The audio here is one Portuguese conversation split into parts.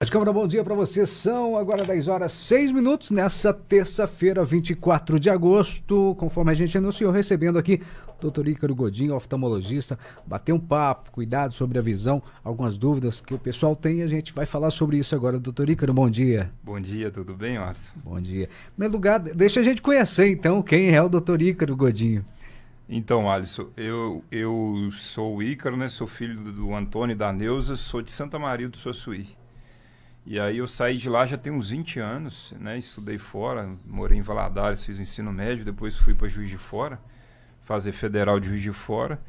Rádio Câmara, bom dia para você. São agora 10 horas 6 minutos nessa terça-feira, 24 de agosto. Conforme a gente anunciou, recebendo aqui o Dr. Ícaro Godinho, oftalmologista, bater um papo, cuidado sobre a visão, algumas dúvidas que o pessoal tem. A gente vai falar sobre isso agora. Dr. Ícaro, bom dia. Bom dia, tudo bem, Alisson? Bom dia. Em primeiro lugar, deixa a gente conhecer então quem é o Dr. Ícaro Godinho. Então, Alisson, eu sou o Ícaro, né? Sou filho do Antônio e da Neuza, sou de Santa Maria do Suaçuí. E aí eu saí de lá já tem uns 20 anos, né? Estudei fora, morei em Valadares, fiz ensino médio, depois fui para Juiz de Fora, fazer federal de Juiz de Fora.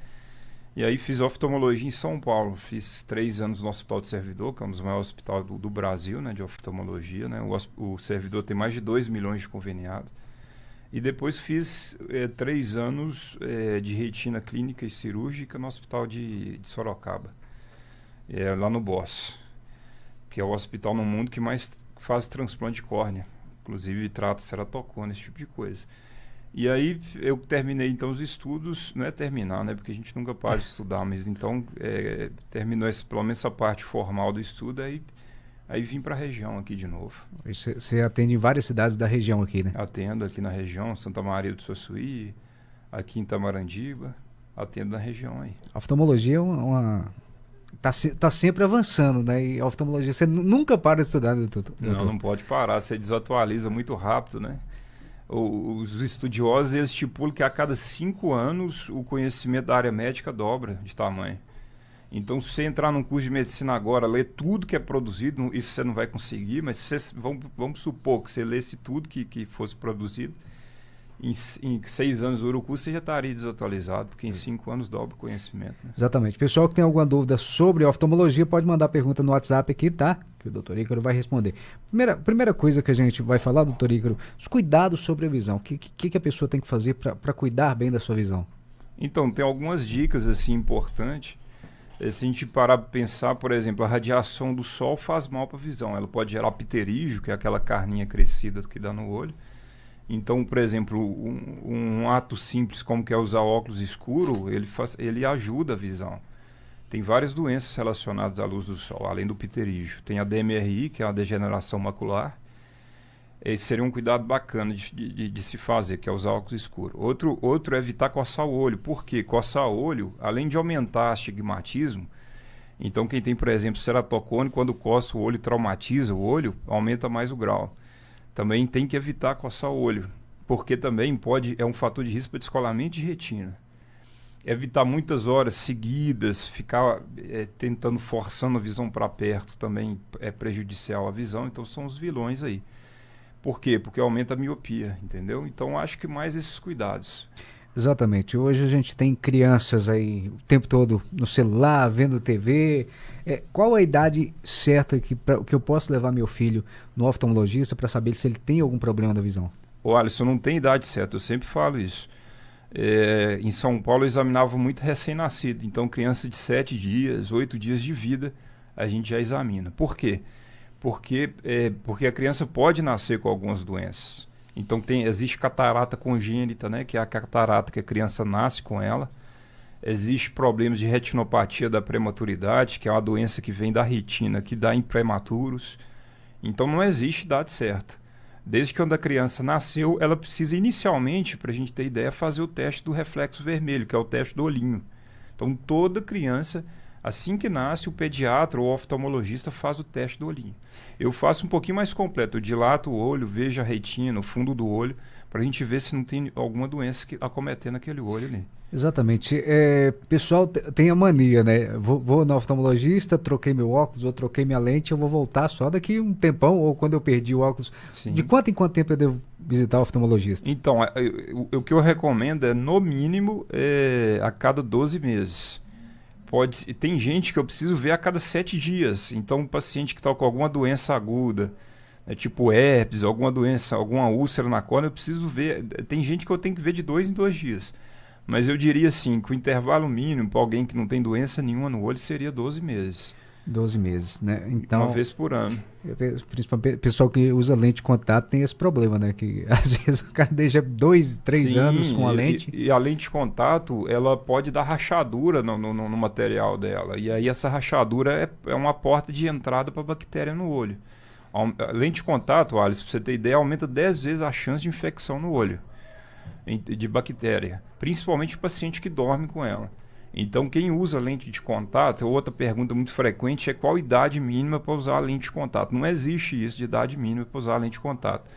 E aí fiz oftalmologia em São Paulo. Fiz 3 anos no Hospital do Servidor, que é um dos maiores hospitais do Brasil, né? De oftalmologia, né? O Servidor tem mais de 2 milhões de conveniados. E depois fiz 3 anos de retina clínica e cirúrgica no Hospital de Sorocaba, lá no BOSS, que é o hospital no mundo que mais faz transplante de córnea, inclusive trata ceratocone, esse tipo de coisa. E aí eu terminei então os estudos, não é terminar, né, porque a gente nunca para de estudar, mas então terminou pelo menos essa parte formal do estudo, aí vim para a região aqui de novo. Você atende em várias cidades da região aqui, né? Atendo aqui na região, Santa Maria do Suaçuí, aqui em Tamarandiba, atendo na região aí. A oftalmologia tá sempre avançando, né? E a oftalmologia, você nunca para de estudar, doutor? Não pode parar, você desatualiza muito rápido, né? Os estudiosos, eles estipulam que a cada 5 anos o conhecimento da área médica dobra de tamanho. Então, se você entrar num curso de medicina agora, ler tudo que é produzido, isso você não vai conseguir, mas vamos supor que você lesse tudo que fosse produzido, em 6 anos do curso você já estaria desatualizado, porque em 5 anos dobra o conhecimento. Né? Exatamente. Pessoal que tem alguma dúvida sobre oftalmologia, pode mandar pergunta no WhatsApp aqui, tá? Que o doutor Ícaro vai responder. Primeira coisa que a gente vai falar, doutor Ícaro, os cuidados sobre a visão. O que a pessoa tem que fazer para cuidar bem da sua visão? Então, tem algumas dicas assim importantes. Se a gente parar para pensar, por exemplo, a radiação do sol faz mal para a visão. Ela pode gerar pterígio, que é aquela carninha crescida que dá no olho. Então, por exemplo, um ato simples como que é usar óculos escuro, ele ajuda a visão. Tem várias doenças relacionadas à luz do sol, além do pterígio. Tem a DMRI, que é a degeneração macular. Esse seria um cuidado bacana de se fazer, que é usar óculos escuros. Outro é evitar coçar o olho. Por quê? Coçar o olho, além de aumentar astigmatismo, então quem tem, por exemplo, ceratocone, quando coça o olho, traumatiza o olho, aumenta mais o grau. Também tem que evitar coçar o olho, porque também é um fator de risco para descolamento de retina. Evitar muitas horas seguidas, ficar forçando a visão para perto também é prejudicial à visão, então são os vilões aí. Por quê? Porque aumenta a miopia, entendeu? Então, acho que mais esses cuidados. Exatamente. Hoje a gente tem crianças aí o tempo todo no celular, vendo TV. Qual a idade certa que eu posso levar meu filho no oftalmologista para saber se ele tem algum problema da visão? Olha, isso não tem idade certa, eu sempre falo isso. Em São Paulo eu examinava muito recém-nascido, então criança de 7 dias, 8 dias de vida, a gente já examina. Por quê? Porque a criança pode nascer com algumas doenças. Então existe catarata congênita, né, que é a catarata que a criança nasce com ela. Existe problemas de retinopatia da prematuridade, que é uma doença que vem da retina, que dá em prematuros. Então não existe idade certa. Desde que quando a criança nasceu, ela precisa inicialmente, para a gente ter ideia, fazer o teste do reflexo vermelho, que é o teste do olhinho. Então toda criança, assim que nasce, o pediatra ou o oftalmologista faz o teste do olhinho. Eu faço um pouquinho mais completo, eu dilato o olho, vejo a retina, o fundo do olho, para a gente ver se não tem alguma doença acometendo aquele olho ali. Exatamente. Pessoal tem a mania, né? Vou no oftalmologista, troquei meu óculos, ou troquei minha lente, eu vou voltar só daqui um tempão, ou quando eu perdi o óculos. Sim. De quanto em quanto tempo eu devo visitar o oftalmologista? Então, o que eu recomendo é, no mínimo, a cada 12 meses. Tem gente que eu preciso ver a cada 7 dias. Então, um paciente que está com alguma doença aguda, tipo herpes, alguma doença, alguma úlcera na córnea, eu preciso ver. Tem gente que eu tenho que ver de 2 em 2 dias. Mas eu diria assim, que o intervalo mínimo para alguém que não tem doença nenhuma no olho seria 12 meses. 12 meses, né? Então, uma vez por ano. Principalmente o pessoal que usa lente de contato tem esse problema, né? Que às vezes o cara deixa 2, 3 anos com a lente. E a lente de contato, ela pode dar rachadura no material dela. E aí essa rachadura é uma porta de entrada para a bactéria no olho. A lente de contato, Alisson, para você ter ideia, aumenta 10 vezes a chance de infecção no olho de bactéria. Principalmente o paciente que dorme com ela. Então, quem usa lente de contato, outra pergunta muito frequente é qual idade mínima para usar a lente de contato. Não existe isso de idade mínima para usar a lente de contato.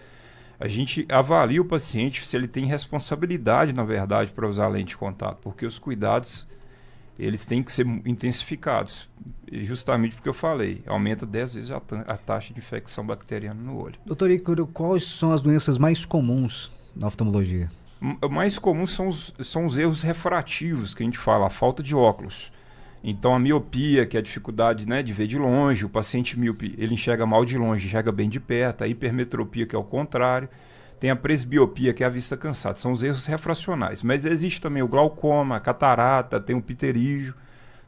A gente avalia o paciente se ele tem responsabilidade, na verdade, para usar a lente de contato, porque os cuidados eles têm que ser intensificados. E justamente porque eu falei, aumenta 10 vezes a taxa de infecção bacteriana no olho. Doutor Ícaro, quais são as doenças mais comuns na oftalmologia? O mais comum são os erros refrativos, que a gente fala, a falta de óculos. Então a miopia, que é a dificuldade, né, de ver de longe, o paciente míope, ele enxerga mal de longe, enxerga bem de perto, a hipermetropia, que é o contrário, tem a presbiopia, que é a vista cansada, são os erros refracionais. Mas existe também o glaucoma, a catarata, tem o pterígio,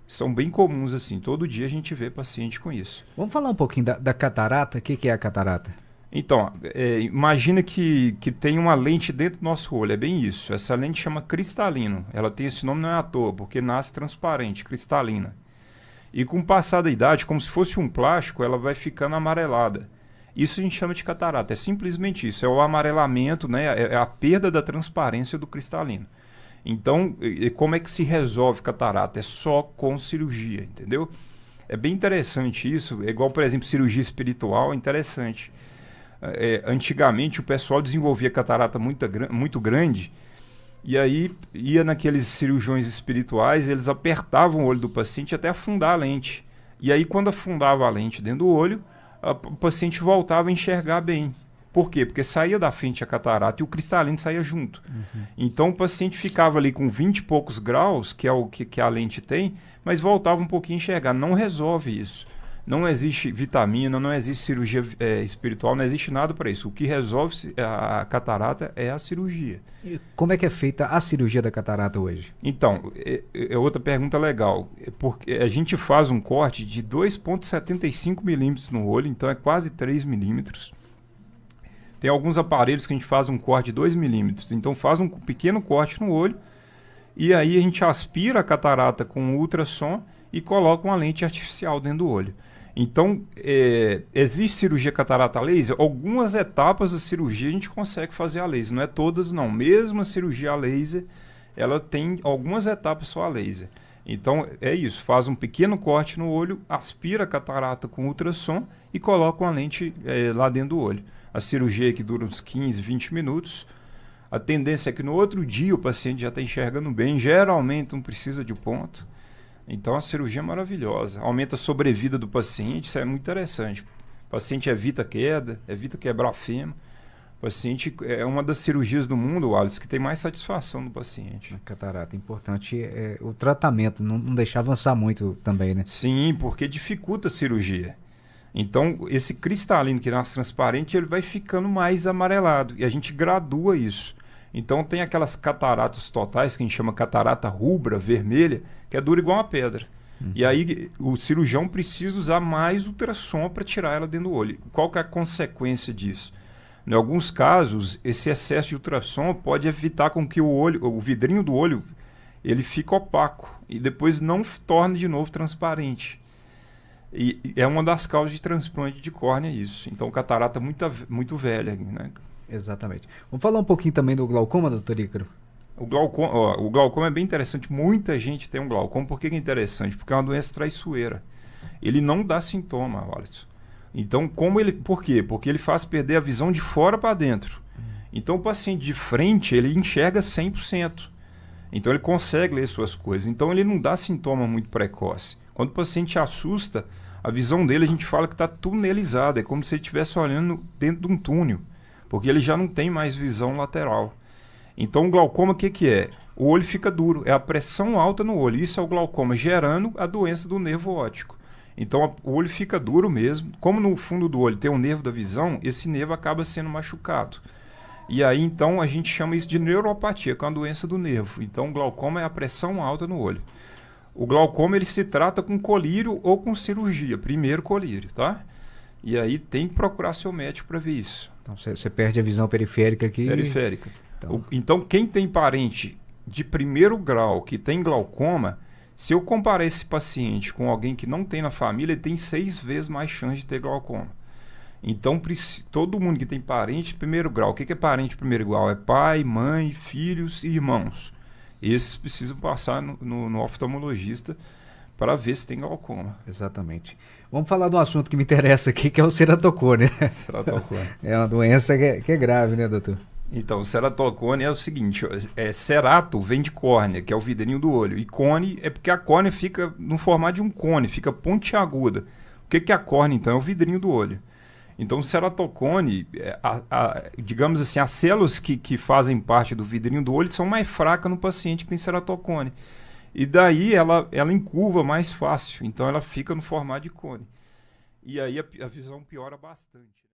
são bem comuns assim, todo dia a gente vê paciente com isso. Vamos falar um pouquinho da catarata, o que é a catarata? Então, imagina que tem uma lente dentro do nosso olho, é bem isso. Essa lente chama cristalino. Ela tem esse nome não é à toa, porque nasce transparente, cristalina. E com o passar da idade, como se fosse um plástico, ela vai ficando amarelada. Isso a gente chama de catarata, é simplesmente isso, é o amarelamento, né? É a perda da transparência do cristalino. Então, como é que se resolve catarata? É só com cirurgia, entendeu? É bem interessante isso, é igual, por exemplo, cirurgia espiritual, é interessante. Antigamente o pessoal desenvolvia catarata muito grande e aí ia naqueles cirurgiões espirituais, eles apertavam o olho do paciente até afundar a lente. E aí quando afundava a lente dentro do olho, o paciente voltava a enxergar bem. Por quê? Porque saía da frente a catarata e o cristalino saía junto. Uhum. Então o paciente ficava ali com 20 e poucos graus, que é o que a lente tem, mas voltava um pouquinho a enxergar. Não resolve isso. Não existe vitamina, não existe cirurgia espiritual, não existe nada para isso. O que resolve a catarata é a cirurgia. E como é que é feita a cirurgia da catarata hoje? Então, é outra pergunta legal. Porque a gente faz um corte de 2,75 milímetros no olho, então é quase 3 milímetros. Tem alguns aparelhos que a gente faz um corte de 2 milímetros, então faz um pequeno corte no olho e aí a gente aspira a catarata com ultrassom e coloca uma lente artificial dentro do olho. Então, existe cirurgia catarata laser? Algumas etapas da cirurgia a gente consegue fazer a laser, não é todas não. Mesmo a cirurgia a laser, ela tem algumas etapas só a laser. Então, é isso, faz um pequeno corte no olho, aspira a catarata com ultrassom e coloca uma lente lá dentro do olho. A cirurgia que dura uns 15, 20 minutos. A tendência é que no outro dia o paciente já está enxergando bem, geralmente não precisa de ponto. Então a cirurgia é maravilhosa, aumenta a sobrevida do paciente, isso é muito interessante. O paciente evita queda, evita quebrar fêmur. O paciente é uma das cirurgias do mundo, Alisson, que tem mais satisfação do paciente. A catarata, importante o tratamento, não deixar avançar muito também, né? Sim, porque dificulta a cirurgia. Então esse cristalino que nasce transparente, ele vai ficando mais amarelado e a gente gradua isso. Então tem aquelas cataratas totais que a gente chama catarata rubra, vermelha, que é dura igual uma pedra. Uhum. E aí o cirurgião precisa usar mais ultrassom para tirar ela dentro do olho. Qual que é a consequência disso? Em alguns casos, esse excesso de ultrassom pode evitar com que o vidrinho do olho ele fique opaco e depois não torne de novo transparente. E é uma das causas de transplante de córnea isso. Então catarata muito velha, né? Exatamente. Vamos falar um pouquinho também do glaucoma, doutor Ícaro? O glaucoma é bem interessante. Muita gente tem um glaucoma. Por que é interessante? Porque é uma doença traiçoeira. Ele não dá sintoma, Alisson. Então, por quê? Porque ele faz perder a visão de fora para dentro. Então, o paciente de frente, ele enxerga 100%. Então, ele consegue ler suas coisas. Então, ele não dá sintoma muito precoce. Quando o paciente assusta, a visão dele, a gente fala que está tunelizada. É como se ele estivesse olhando dentro de um túnel. Porque ele já não tem mais visão lateral. Então o glaucoma o que é? O olho fica duro, é a pressão alta no olho. Isso é o glaucoma gerando a doença do nervo óptico. Então o olho fica duro mesmo. Como no fundo do olho tem um nervo da visão, esse nervo acaba sendo machucado. E aí então a gente chama isso de neuropatia, que é uma doença do nervo. Então o glaucoma é a pressão alta no olho. O glaucoma ele se trata com colírio ou com cirurgia. Primeiro colírio, tá? E aí tem que procurar seu médico para ver isso. Então você perde a visão periférica aqui. Periférica. Então quem tem parente de primeiro grau que tem glaucoma, se eu comparar esse paciente com alguém que não tem na família, ele tem 6 vezes mais chance de ter glaucoma. Então, todo mundo que tem parente de primeiro grau, o que é parente de primeiro grau? É pai, mãe, filhos e irmãos. Esses precisam passar no oftalmologista para ver se tem glaucoma. Exatamente. Vamos falar de um assunto que me interessa aqui, que é o ceratocone. Ceratocone. É uma doença que é grave, né, doutor? Então, o ceratocone é o seguinte, cerato vem de córnea, que é o vidrinho do olho, e cone é porque a córnea fica no formato de um cone, fica pontiaguda. O que é a córnea, então? É o vidrinho do olho. Então, o ceratocone, digamos assim, as células que fazem parte do vidrinho do olho são mais fracas no paciente que tem ceratocone. E daí ela encurva mais fácil, então ela fica no formato de cone. E aí a visão piora bastante.